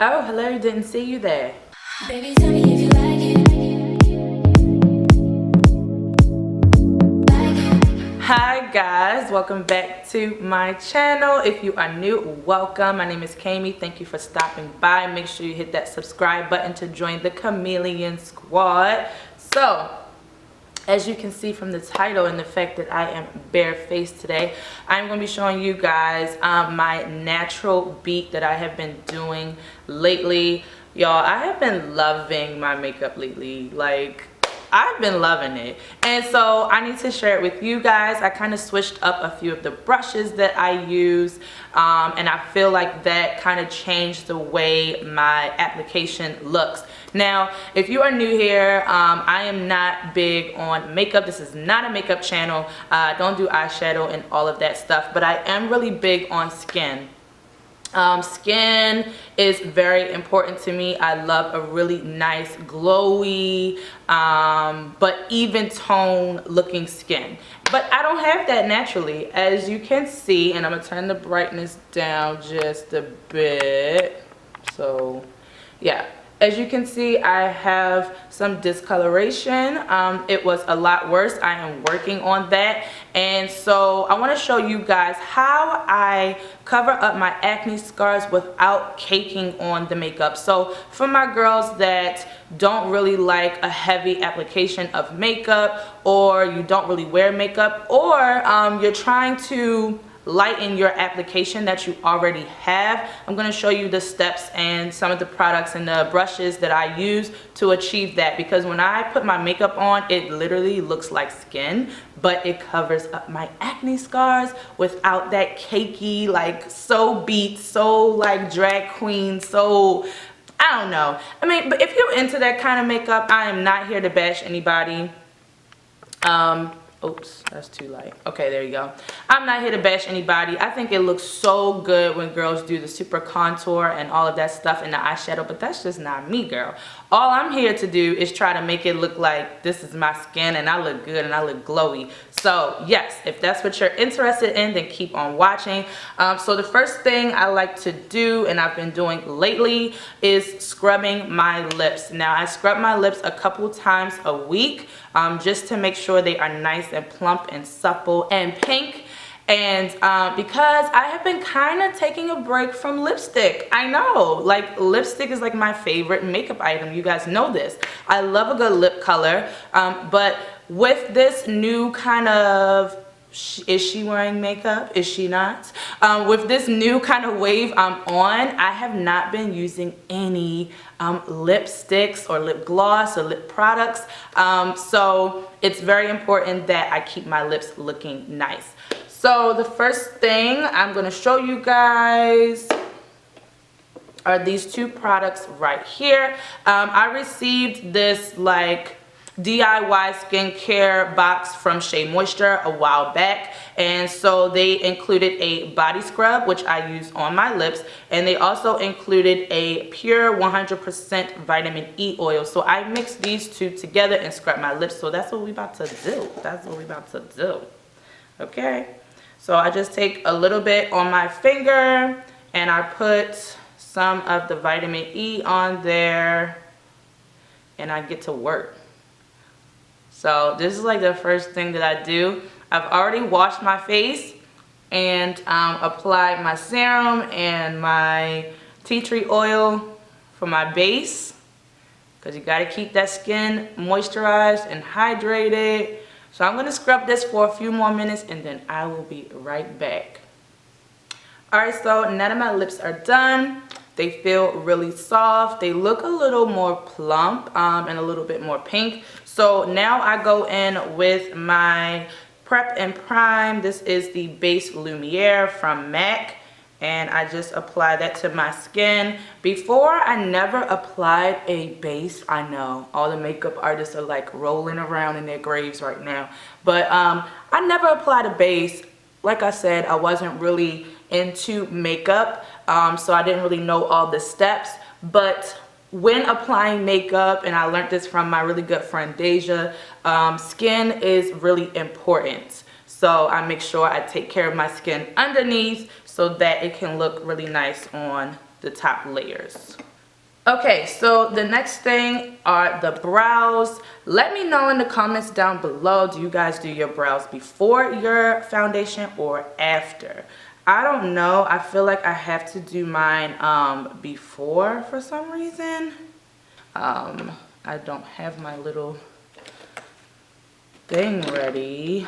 Oh, hello, didn't see you there. Baby, tell me if you like it. Hi guys, welcome back to my channel. If you are new, welcome. My name is Kami. Thank you for stopping by. Make sure you hit that subscribe button to join the Chameleon Squad. So, as you can see from the title and the fact that I am barefaced today, I'm going to be showing you guys my natural beat that I have been doing lately. Y'all, I have been loving my makeup lately. Like, I've been loving it, and so I need to share it with you guys. I kind of switched up a few of the brushes that I use, and I feel like that kind of changed the way my application looks. Now, if you are new here, I am not big on makeup. This is not a makeup channel. I don't do eyeshadow and all of that stuff, but I am really big on skin. Skin is very important to me. I love a really nice glowy but even tone looking skin, but I don't have that naturally, as you can see. And I'm gonna turn the brightness down just a bit. So yeah, as you can see, I have some discoloration. It was a lot worse. I am working on that. And so I want to show you guys how I cover up my acne scars without caking on the makeup. So for my girls that don't really like a heavy application of makeup, or you don't really wear makeup, or you're trying to lighten your application that you already have, I'm going to show you the steps and some of the products and the brushes that I use to achieve that. Because when I put my makeup on, it literally looks like skin, but it covers up my acne scars without that cakey, like so beat, so like drag queen, so I don't know. I mean, but if you're into that kind of makeup, I am not here to bash anybody. Oops, that's too light. Okay, there you go. I'm not here to bash anybody. I think it looks so good when girls do the super contour and all of that stuff in the eyeshadow, but that's just not me, girl. All I'm here to do is try to make it look like this is my skin and I look good and I look glowy. So yes, if that's what you're interested in, then keep on watching. So the first thing I like to do, and I've been doing lately, is scrubbing my lips. Now, I scrub my lips a couple times a week just to make sure they are nice and plump and supple and pink. And because I have been kind of taking a break from lipstick. I know, like, lipstick is like my favorite makeup item. You guys know this. I love a good lip color, but with this new kind of, is she wearing makeup? Is she not? With this new kind of wave I'm on, I have not been using any lipsticks or lip gloss or lip products. So it's very important that I keep my lips looking nice. So the first thing I'm going to show you guys are these two products right here. I received this like DIY skincare box from Shea Moisture a while back, and so they included a body scrub, which I use on my lips, and they also included a pure 100% vitamin E oil. So I mixed these two together and scrub my lips. So that's what we about to do. That's what we about to do. Okay, so I just take a little bit on my finger and I put some of the vitamin E on there and I get to work. So this is like the first thing that I do. I've already washed my face and applied my serum and my tea tree oil for my base, because you got to keep that skin moisturized and hydrated. So I'm going to scrub this for a few more minutes and then I will be right back. Alright, so now that my lips are done, they feel really soft. They look a little more plump and a little bit more pink. So now I go in with my Prep and Prime. This is the Base Lumiere from MAC. And I just apply that to my skin. Before, I never applied a base. I know all the makeup artists are like rolling around in their graves right now. But I never applied a base. Like I said, I wasn't really into makeup, so I didn't really know all the steps. But when applying makeup, and I learned this from my really good friend Deja, skin is really important. So I make sure I take care of my skin underneath so that it can look really nice on the top layers. Okay, so the next thing are the brows. Let me know in the comments down below, do you guys do your brows before your foundation or after? I don't know. I feel like I have to do mine before for some reason. I don't have my little thing ready.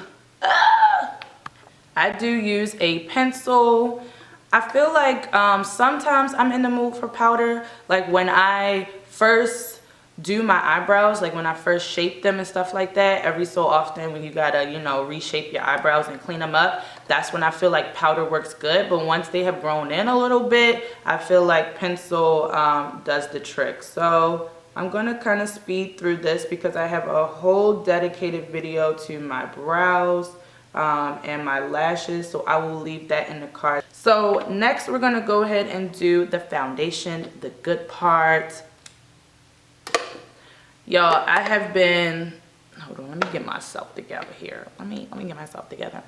I do use a pencil. I feel like sometimes I'm in the mood for powder. Like when I first do my eyebrows, like when I first shape them and stuff like that, every so often when you gotta, you know, reshape your eyebrows and clean them up, that's when I feel like powder works good. But once they have grown in a little bit, I feel like pencil does the trick. So I'm gonna kind of speed through this because I have a whole dedicated video to my brows and my lashes, so I will leave that in the card. So next we're gonna go ahead and do the foundation, the good part. Y'all, I have been, hold on, let me get myself together here. Let me get myself together.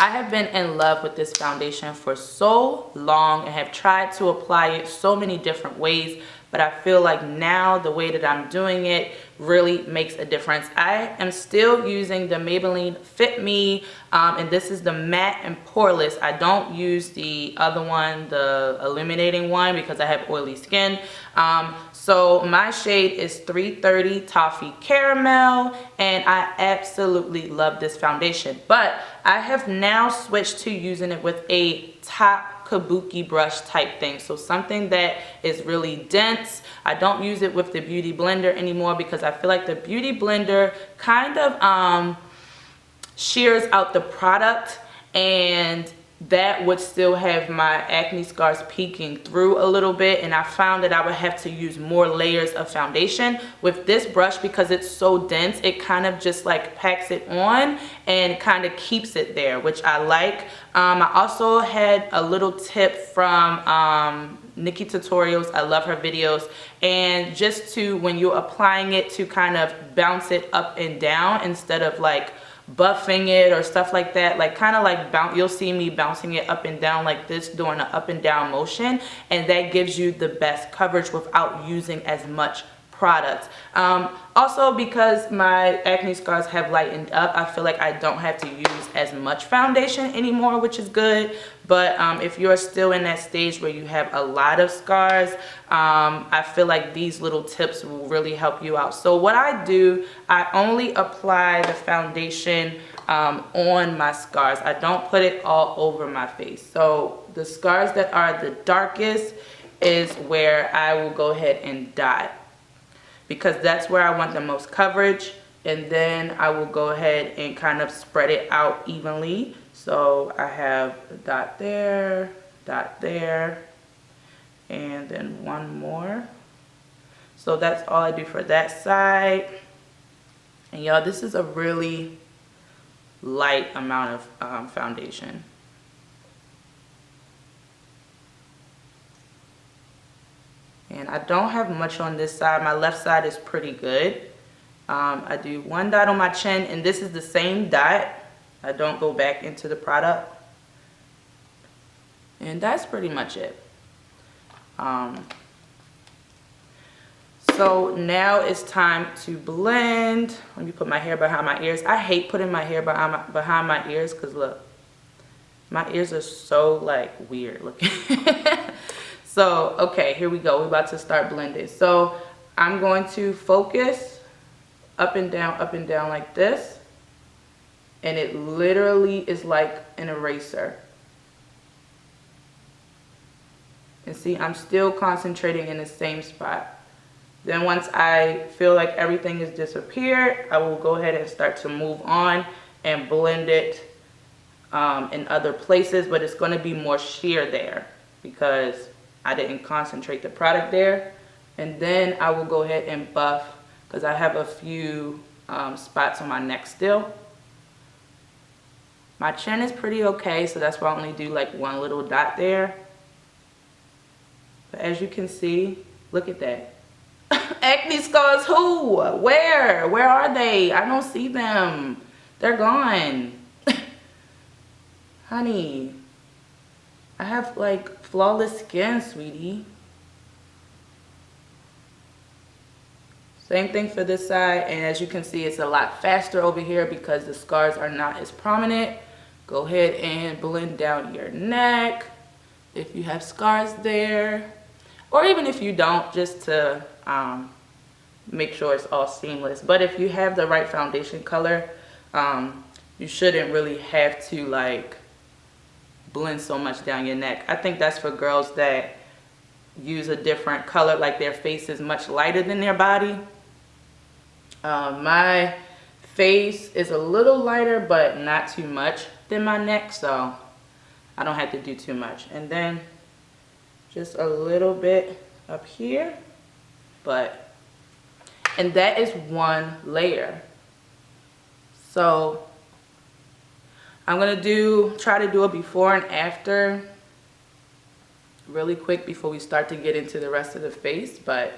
I have been in love with this foundation for so long and have tried to apply it so many different ways, but I feel like now the way that I'm doing it really makes a difference. I am still using the Maybelline Fit Me, and this is the matte and poreless. I don't use the other one, the illuminating one, because I have oily skin. So my shade is 330 Toffee Caramel, and I absolutely love this foundation. But I have now switched to using it with a top kabuki brush type thing, so something that is really dense. I don't use it with the beauty blender anymore because I feel like the beauty blender kind of shears out the product, and that would still have my acne scars peeking through a little bit, and I found that I would have to use more layers of foundation. With this brush, because it's so dense, it kind of just like packs it on and kind of keeps it there, which I like. I also had a little tip from Nikki Tutorials. I love her videos, and just to, when you're applying it, to kind of bounce it up and down instead of like buffing it or stuff like that, like kind of like you'll see me bouncing it up and down like this, doing an up and down motion, and that gives you the best coverage without using as much product. Also, because my acne scars have lightened up, I feel like I don't have to use as much foundation anymore, which is good. But if you're still in that stage where you have a lot of scars, I feel like these little tips will really help you out. So what I do, I only apply the foundation on my scars. I don't put it all over my face. So the scars that are the darkest is where I will go ahead and dot, because that's where I want the most coverage, and then I will go ahead and kind of spread it out evenly. So I have a dot there, and then one more. So that's all I do for that side. And y'all, this is a really light amount of foundation. And I don't have much on this side. My left side is pretty good. I do one dot on my chin, and this is the same dot. I don't go back into the product. And that's pretty much it. So now it's time to blend. Let me put my hair behind my ears. I hate putting my hair behind my ears because look, my ears are so like weird looking. So, okay, here we go. We're about to start blending. So, I'm going to focus up and down like this. And it literally is like an eraser. And see, I'm still concentrating in the same spot. Then once I feel like everything has disappeared, I will go ahead and start to move on and blend it in other places. But it's going to be more sheer there because I didn't concentrate the product there. And then I will go ahead and buff because I have a few spots on my neck still. My chin is pretty okay, so that's why I only do like one little dot there. But as you can see, look at that. Acne scars who? Where? Where are they? I don't see them. They're gone. Honey, I have like flawless skin, sweetie. Same thing for this side, and as you can see, it's a lot faster over here because the scars are not as prominent. Go ahead and blend down your neck if you have scars there, or even if you don't, just to make sure it's all seamless. But if you have the right foundation color, you shouldn't really have to like blend so much down your neck. I think that's for girls that use a different color, like their face is much lighter than their body. My face is a little lighter, but not too much than my neck, so I don't have to do too much. And then just a little bit up here, and that is one layer. So I'm gonna try to do a before and after really quick before we start to get into the rest of the face. But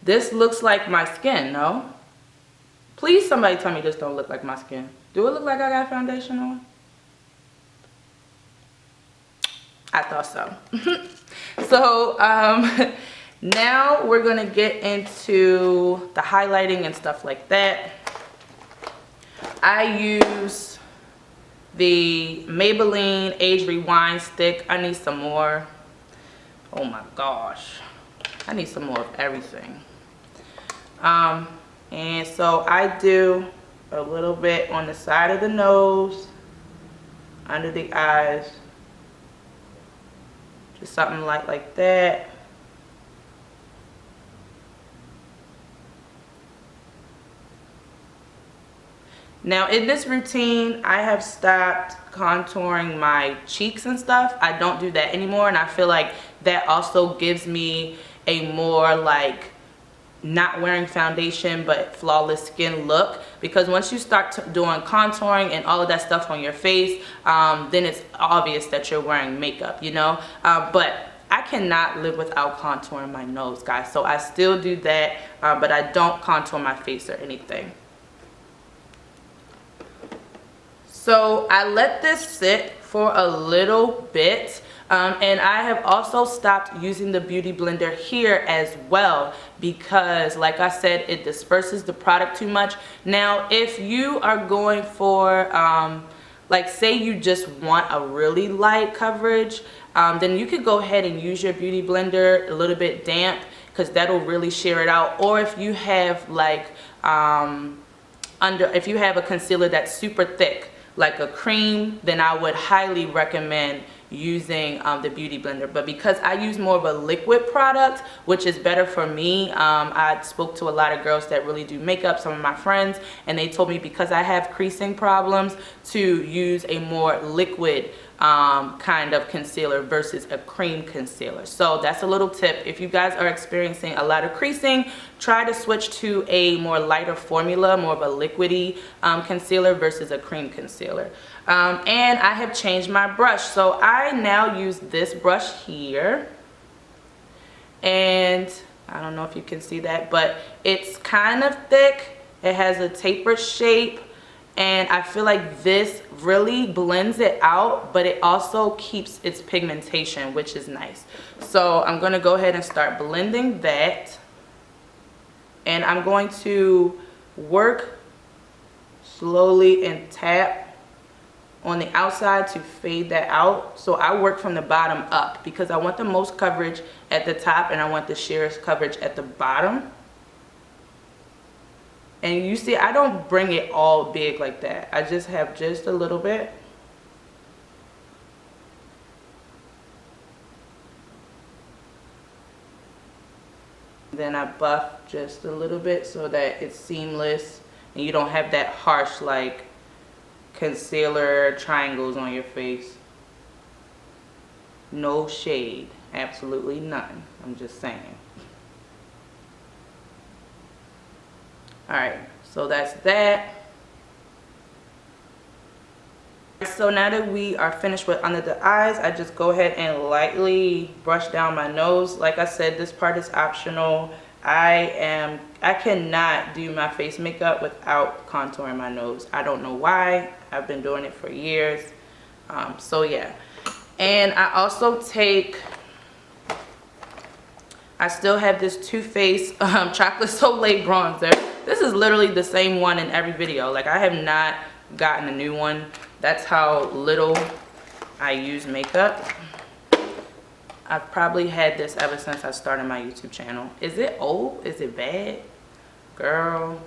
this looks like my skin, no? Please somebody tell me this don't look like my skin. Do it look like I got foundation on? I thought so. So now we're gonna get into the highlighting and stuff like that. I use the Maybelline Age Rewind stick. I need some more. Oh my gosh, I need some more of everything. And so I do a little bit on the side of the nose, under the eyes, just something light like that. Now in this routine, I have stopped contouring my cheeks and stuff. I don't do that anymore, and I feel like that also gives me a more like not wearing foundation but flawless skin look, because once you start doing contouring and all of that stuff on your face, then it's obvious that you're wearing makeup, you know. But I cannot live without contouring my nose, guys, so I still do that, but I don't contour my face or anything. So I let this sit for a little bit, and I have also stopped using the Beauty Blender here as well because, like I said, it disperses the product too much. Now, if you are going for, like say you just want a really light coverage, then you could go ahead and use your Beauty Blender a little bit damp, because that'll really sheer it out. Or if you have like, if you have a concealer that's super thick, like a cream, then I would highly recommend using the Beauty Blender. But because I use more of a liquid product, which is better for me, I spoke to a lot of girls that really do makeup, some of my friends, and they told me because I have creasing problems to use a more liquid kind of concealer versus a cream concealer. So that's a little tip. If you guys are experiencing a lot of creasing, try to switch to a more lighter formula, more of a liquidy concealer versus a cream concealer. And I have changed my brush, so I now use this brush here, and I don't know if you can see that, but it's kind of thick. It has a tapered shape, and I feel like this really blends it out, but it also keeps its pigmentation, which is nice. So I'm going to go ahead and start blending that, and I'm going to work slowly and tap on the outside to fade that out. So I work from the bottom up because I want the most coverage at the top and I want the sheerest coverage at the bottom. And you see, I don't bring it all big like that. I just have just a little bit. Then I buff just a little bit so that it's seamless and you don't have that harsh like concealer triangles on your face. No shade, absolutely none. I'm just saying. Alright, so that's that. So now that we are finished with under the eyes, I just go ahead and lightly brush down my nose. Like I said, this part is optional. I cannot do my face makeup without contouring my nose. I don't know why. I've been doing it for years. So yeah. And I also take, I still have this Too Faced Chocolate Soleil bronzer. This is literally the same one in every video. Like, I have not gotten a new one. That's how little I use makeup. I've probably had this ever since I started my YouTube channel. Is it old? Is it bad? Girl,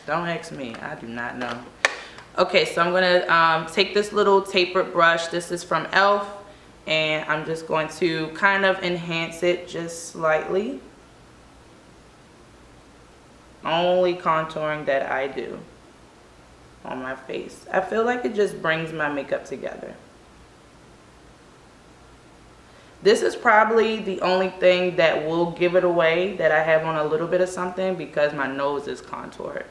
don't ask me. I do not know. Okay, so I'm gonna take this little tapered brush. This is from e.l.f. and I'm just going to kind of enhance it just slightly. Only contouring that I do on my face. I feel like it just brings my makeup together. This is probably the only thing that will give it away, that I have on a little bit of something, because my nose is contoured.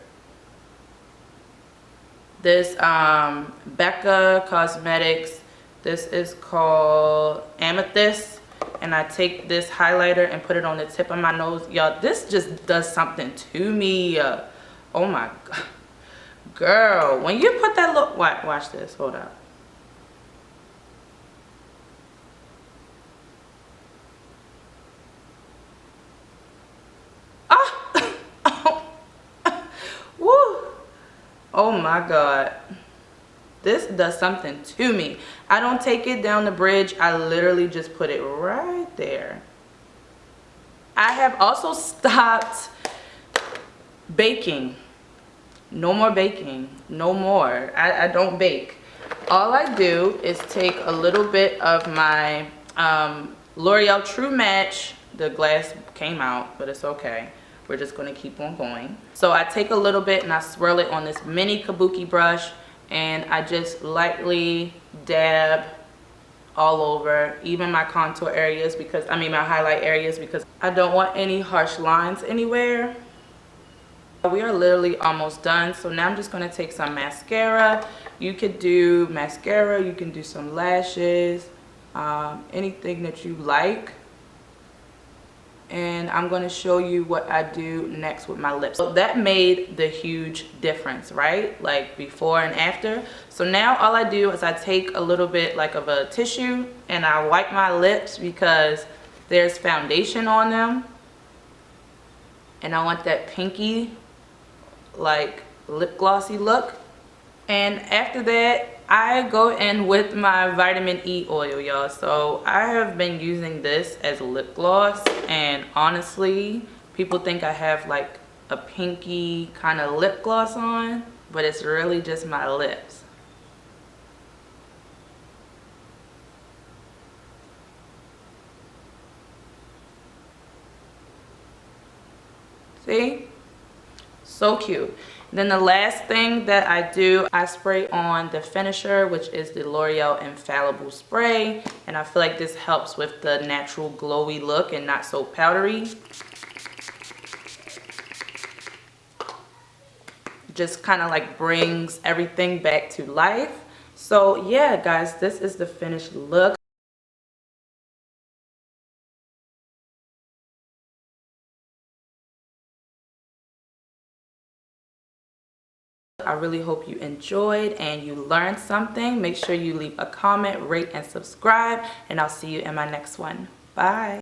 This Becca Cosmetics, this is called Amethyst, and I take this highlighter and put it on the tip of my nose. Y'all, this just does something to me. Oh my god, girl, when you put that look, watch this, hold up. Oh my god, this does something to me. I don't take it down the bridge. I literally just put it right there. I have also stopped baking. No more baking. No more. I don't bake. All I do is take a little bit of my L'Oreal True Match. The glass came out, but it's okay. We're just going to keep on going. So I take a little bit and I swirl it on this mini kabuki brush, and I just lightly dab all over, even my contour areas, because my highlight areas, because I don't want any harsh lines anywhere. We are literally almost done. So now I'm just going to take some mascara. You could do mascara, you can do some lashes, anything that you like. And I'm going to show you what I do next with my lips. So that made the huge difference, right? Like before and after. So now all I do is I take a little bit like of a tissue and I wipe my lips, because there's foundation on them. And I want that pinky, like lip glossy look. And after that, I go in with my vitamin E oil, y'all. So I have been using this as a lip gloss, and honestly, people think I have like a pinky kind of lip gloss on, but it's really just my lips. See? So cute. Then the last thing that I do, I spray on the finisher, which is the L'Oreal Infallible Spray. And I feel like this helps with the natural glowy look and not so powdery. Just kind of like brings everything back to life. So yeah, guys, this is the finished look. I really hope you enjoyed and you learned something. Make sure you leave a comment, rate, and subscribe, and I'll see you in my next one. Bye.